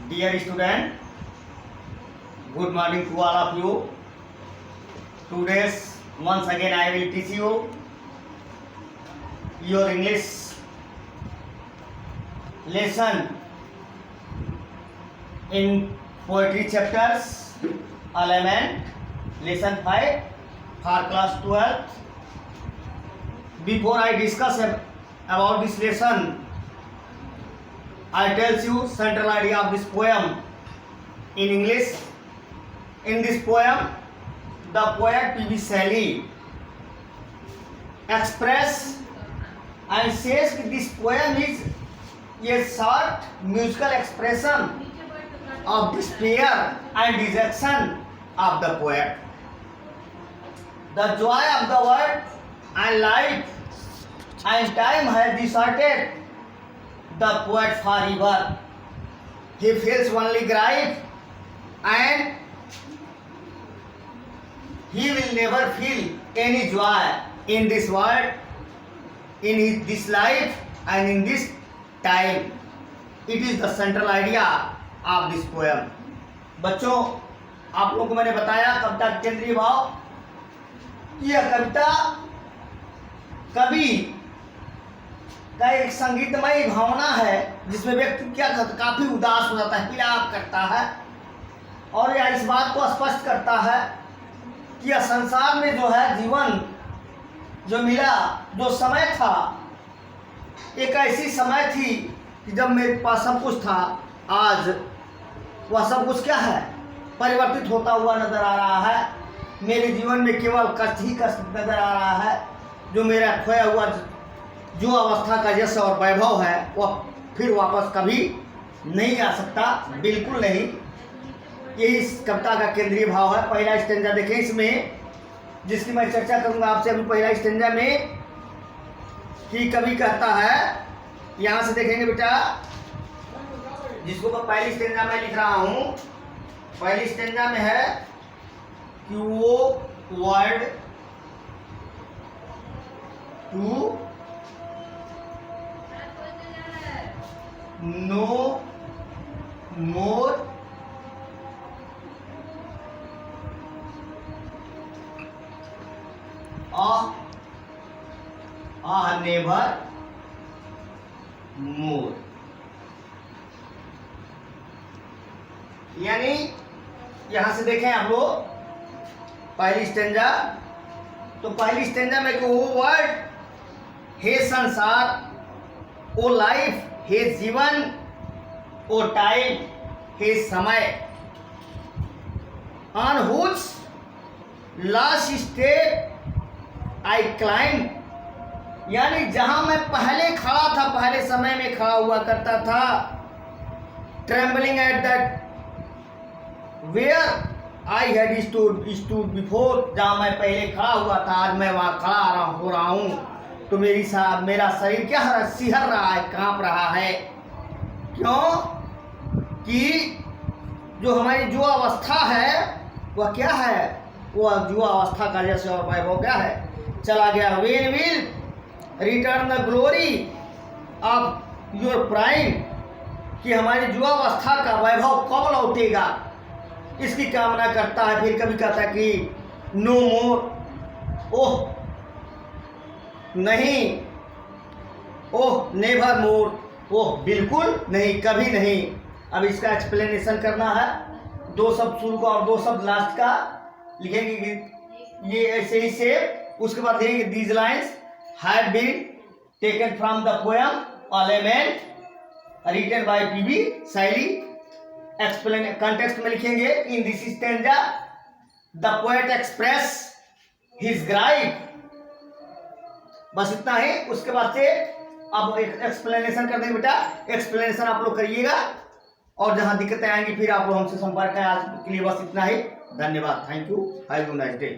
Dear student, good morning to all of you. Today's once again I will teach you your English lesson in poetry chapters 11, lesson 5 for class 12. Before I discuss about this lesson, I tell you central idea of this poem in English. In this poem, the poet P.B. Shelley express and says that this poem is a short musical expression of despair and dejection of the poet. The joy of the world and life and time has deserted the poet forever. He feels only grief, and he will never feel any joy in this world, in this life, and in this time. It is the central idea of this poem. बच्चों, आप लोगों को मैंने बताया कविता का केंद्रीय भाव। यह कविता कवि का एक संगीतमय भावना है जिसमें व्यक्ति क्या काफी उदास हो जाता है, विलाप करता है, और यह इस बात को स्पष्ट करता है कि यह संसार में जो है जीवन जो मिला, जो समय था, एक ऐसी समय थी कि जब मेरे पास सब कुछ था, आज वह सब कुछ क्या है, परिवर्तित होता हुआ नजर आ रहा है। मेरे जीवन में केवल कष्ट ही कष्ट नजर आ रहा है। जो मेरा खोया हुआ जो अवस्था का यश और वैभव है वह फिर वापस कभी नहीं आ सकता, बिल्कुल नहीं। ये इस कविता का केंद्रीय भाव है। पहला स्टेंजा देखें इसमें, जिसकी मैं चर्चा करूंगा आपसे अभी। पहला स्टेंजा में कि कवि कहता है, यहां से देखेंगे बेटा, जिसको मैं पहली स्टेंजा में लिख रहा हूं। पहली स्टेंजा में है कि वो word to no more never more. यानी यहां से देखें आप लोग पहली स्टेंजा, तो पहली स्टेंजा में वो वर्ड, हे संसार, ओ लाइफ, हे जीवन, ओ टाइम, हे समय, on हुच last step I climb. यानी जहां मैं पहले खड़ा था, पहले समय में खड़ा हुआ करता था, trembling at that where I had stood before, जहां मैं पहले खड़ा हुआ था, आज मैं वहां खड़ा हो रहा हूं, तो मेरा शरीर क्या सिहर रहा है, कांप रहा है। क्यों? कि जो हमारी जो अवस्था है वह क्या है, वह जो अवस्था का जैसे और वैभव क्या है, चला गया। When will return the glory of your prime, कि हमारी जो अवस्था का वैभव कब लौटेगा, इसकी कामना करता है। फिर कभी कहता है कि नो मोर, ओह नहीं, ओह नेवर मोर, ओह बिल्कुल नहीं, कभी नहीं। अब इसका एक्सप्लेनेशन करना है। दो शब्द शुरू का और दो शब्द लास्ट का लिखेंगे, ये ऐसे ही से। उसके बाद देखेंगे these lines have been taken from the poem a lament written by PB Shelley. Explain context में लिखेंगे, in this stanza the poet express his grief. बस इतना ही। उसके बाद से अब एक एक्सप्लेनेशन कर देंगे बेटा। एक्सप्लेनेशन आप लोग करिएगा, और जहां दिक्कतें आएंगी फिर आप लोग हमसे संपर्क करें। आज के लिए बस इतना ही। धन्यवाद, thank you, have a nice day.